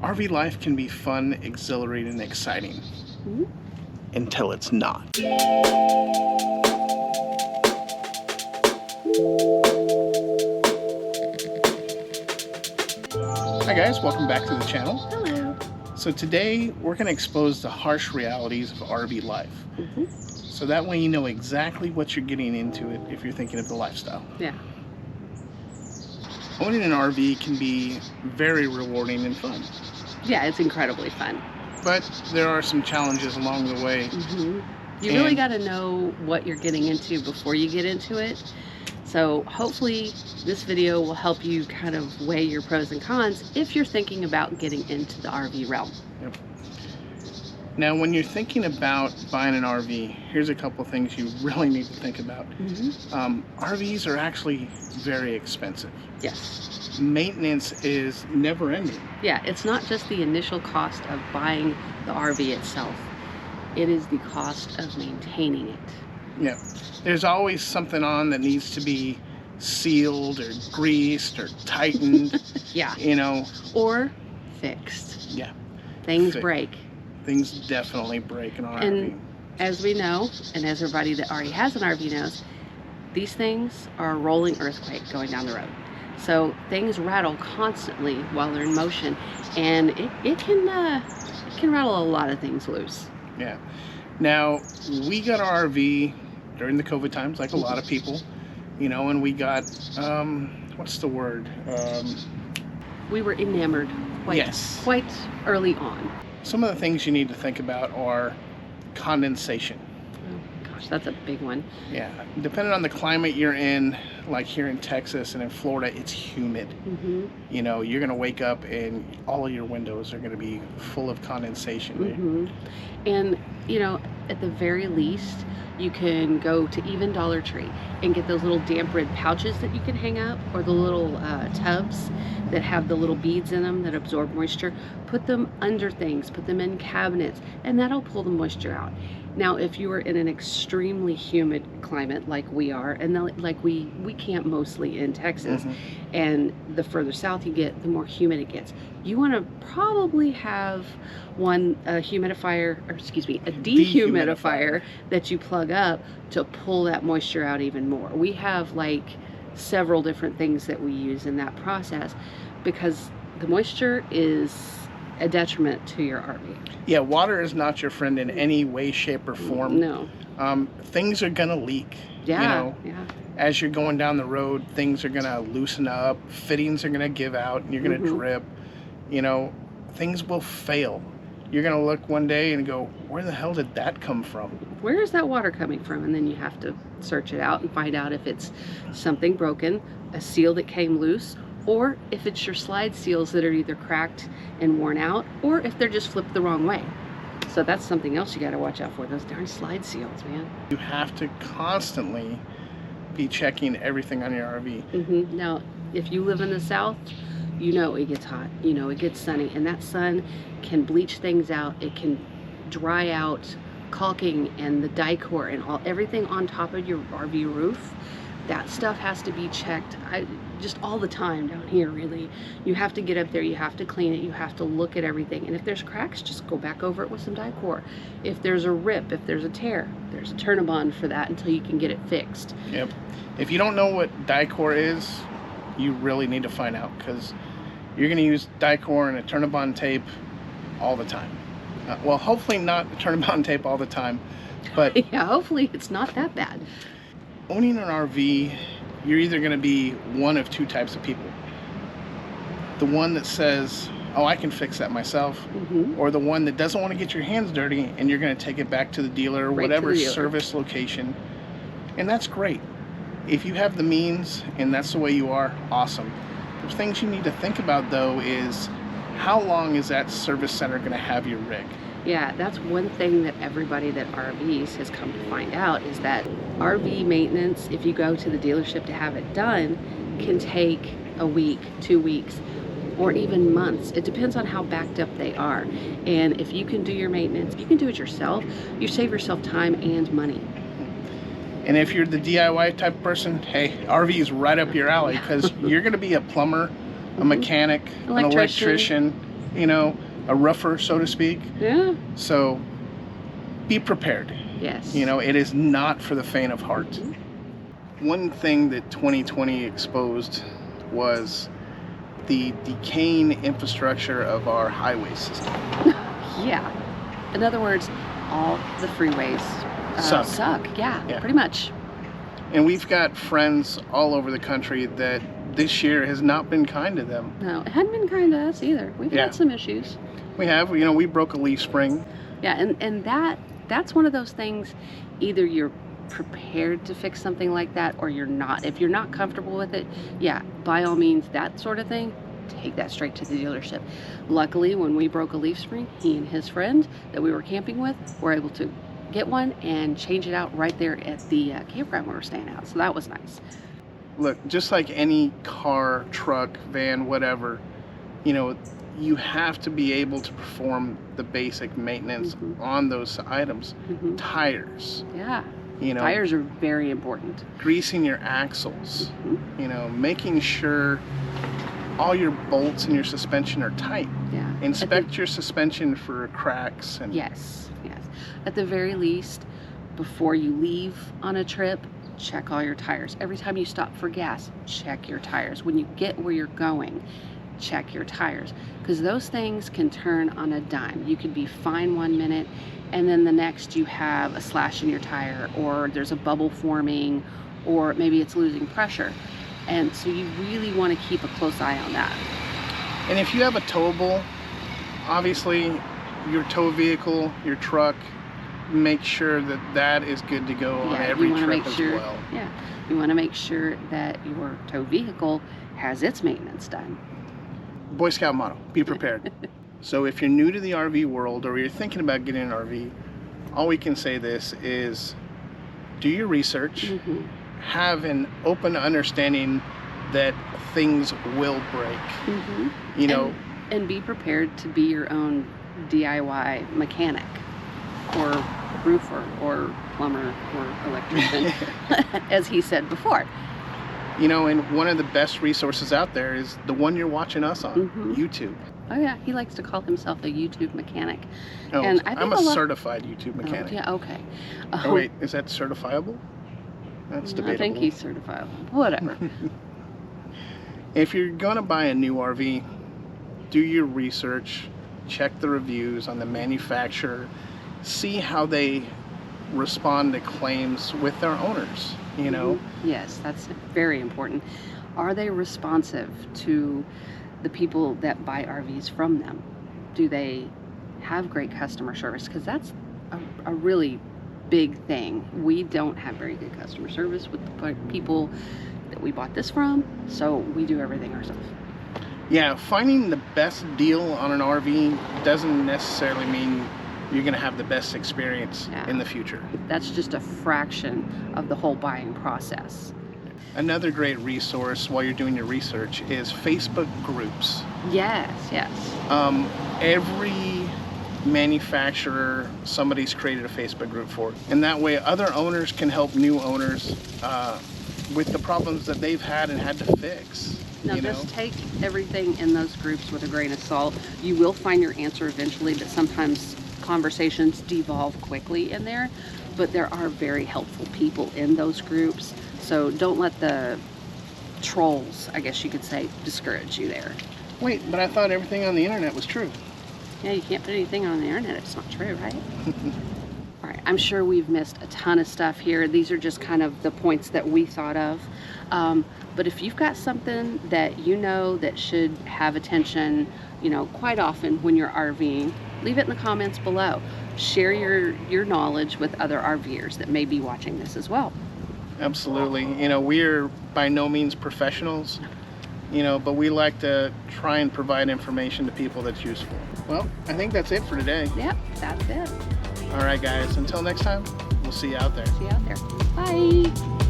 RV life can be fun, exhilarating, and exciting. Mhm. Until it's not. Hi guys, welcome back to the channel. Hello. So today we're going to expose the harsh realities of RV life. So that way you know exactly what you're getting into it if you're thinking of the lifestyle. Yeah. Owning an RV can be very rewarding and fun. Yeah, it's incredibly fun. But there are some challenges along the way. You really got to know what you're getting into before you get into it. So hopefully this video will help you kind of weigh your pros and cons if you're thinking about getting into the RV realm. Yep. Now, when you're thinking about buying an RV, here's a couple things you really need to think about. RVs are actually very expensive. Yes. Maintenance is never ending. Yeah, it's not just the initial cost of buying the RV itself. It is the cost of maintaining it. Yeah. There's always something on that needs to be sealed or greased or tightened. Yeah. You know. Or fixed. Yeah. Things break. Things definitely break in an RV. As we know, and as everybody that already has an RV knows, these things are a rolling earthquake going down the road. So things rattle constantly while they're in motion, and it can rattle a lot of things loose. Yeah. Now, we got our RV during the COVID times, like a lot of people, you know, and we got, what's the word? We were enamored quite early on. Some of the things you need to think about are condensation. Oh gosh, that's a big one. Yeah, depending on the climate you're in, like here in Texas and in Florida, it's humid. You know, you're gonna wake up and all of your windows are gonna be full of condensation. And you know, at the very least, you can go to even Dollar Tree and get those little damp rid pouches that you can hang up, or the little tubs that have the little beads in them that absorb moisture. Put them under things, put them in cabinets, and that'll pull the moisture out. Now, if you are in an extremely humid climate like we are, and like we camp mostly in Texas, and the further south you get, the more humid it gets. You want to probably have a dehumidifier that you plug up to pull that moisture out even more. We have like several different things that we use in that process because the moisture is a detriment to your RV. Yeah, water is not your friend in any way, shape, or form. No. Things are gonna leak. Yeah. You know, as you're going down the road, things are gonna loosen up, fittings are gonna give out, and you're gonna drip. You know, things will fail. You're gonna look one day and go, where the hell did that come from? Where is that water coming from? And then you have to search it out and find out if it's something broken, a seal that came loose, or if it's your slide seals that are either cracked and worn out, or if they're just flipped the wrong way. So that's something else you got to watch out for, those darn slide seals, man. You have to constantly be checking everything on your RV. Now, if you live in the South, you know it gets hot, you know it gets sunny, and that sun can bleach things out. It can dry out caulking and the decor and everything on top of your RV roof. That stuff has to be checked just all the time down here, really. You have to get up there, you have to clean it, you have to look at everything. And if there's cracks, just go back over it with some decor. If there's a rip, if there's a tear, there's a Turn-A-Bond for that until you can get it fixed. Yep. If you don't know what decor is, you really need to find out, because you're going to use decor and a Turn-A-Bond tape all the time. Well, hopefully not a Turn-A-Bond tape all the time, but yeah, hopefully it's not that bad. Owning an RV, you're either going to be one of two types of people. The one that says, oh, I can fix that myself, or the one that doesn't want to get your hands dirty and you're going to take it back to the dealer or whatever service location. And that's great. If you have the means and that's the way you are, awesome. The things you need to think about though is, how long is that service center going to have your rig? Yeah, that's one thing that everybody that RVs has come to find out, is that RV maintenance, if you go to the dealership to have it done, can take a week, 2 weeks, or even months. It depends on how backed up they are. And if you can do your maintenance, you can do it yourself, you save yourself time and money. And if you're the DIY type of person, hey, RV is right up your alley, because you're going to be a plumber, a mechanic, an electrician, you know, a rougher, so to speak. Yeah. So be prepared. Yes. You know, it is not for the faint of heart. Mm-hmm. One thing that 2020 exposed was the decaying infrastructure of our highway system. Yeah. In other words, all the freeways suck. Yeah, pretty much. And we've got friends all over the country that this year has not been kind to them. No, it hadn't been kind to us either. We've had some issues. We have. You know, we broke a leaf spring. Yeah, and that's one of those things, either you're prepared to fix something like that or you're not. If you're not comfortable with it, yeah, by all means, that sort of thing, take that straight to the dealership. Luckily, when we broke a leaf spring, he and his friend that we were camping with were able to get one and change it out right there at the campground we were staying at. So that was nice. Look, just like any car, truck, van, whatever, you know, you have to be able to perform the basic maintenance on those items. Tires. Yeah. You know, tires are very important. Greasing your axles. You know, making sure all your bolts and your suspension are tight. Yeah. Inspect your suspension for cracks. And yes. At the very least, before you leave on a trip, check all your tires. Every time you stop for gas, check your tires. When you get where you're going, check your tires, because those things can turn on a dime. You could be fine 1 minute and then the next you have a slash in your tire, or there's a bubble forming, or maybe it's losing pressure. And so you really want to keep a close eye on that. And if you have a towable, obviously your tow vehicle, your truck, make sure that that is good to go on every trip as well. Yeah, you want to make sure that your tow vehicle has its maintenance done. Boy Scout motto, be prepared. So if you're new to the RV world or you're thinking about getting an RV, all we can say this is do your research, have an open understanding that things will break. You know, and be prepared to be your own DIY mechanic or roofer or plumber or electrician, as he said before. You know, and one of the best resources out there is the one you're watching us on, YouTube. Oh yeah, he likes to call himself a YouTube mechanic. Oh, and I think I'm a certified YouTube mechanic. Oh, yeah, okay. Oh wait, is that certifiable? That's debatable. I think he's certifiable. Whatever. If you're going to buy a new RV, do your research, check the reviews on the manufacturer, see how they respond to claims with their owners, you know? Yes, that's very important. Are they responsive to the people that buy RVs from them? Do they have great customer service? Because that's a really big thing. We don't have very good customer service with the people that we bought this from, so we do everything ourselves. Yeah, finding the best deal on an RV doesn't necessarily mean you're going to have the best experience in the future. That's just a fraction of the whole buying process. Another great resource while you're doing your research is Facebook groups. Yes. Every manufacturer, somebody's created a Facebook group for, and that way other owners can help new owners with the problems that they've had and had to fix. Now just take everything in those groups with a grain of salt. You will find your answer eventually, but sometimes conversations devolve quickly in there. But there are very helpful people in those groups, so don't let the trolls, I guess you could say, discourage you there. Wait, but I thought everything on the internet was true. Yeah, you can't put anything on the internet if it's not true, right? All right, I'm sure we've missed a ton of stuff here. These are just kind of the points that we thought of. But if you've got something that you know that should have attention, quite often when you're RVing, leave it in the comments below. Share your knowledge with other RVers that may be watching this as well. Absolutely. We're by no means professionals, but we like to try and provide information to people that's useful. Well, I think that's it for today. Yep, that's it. All right, guys. Until next time, we'll see you out there. See you out there. Bye.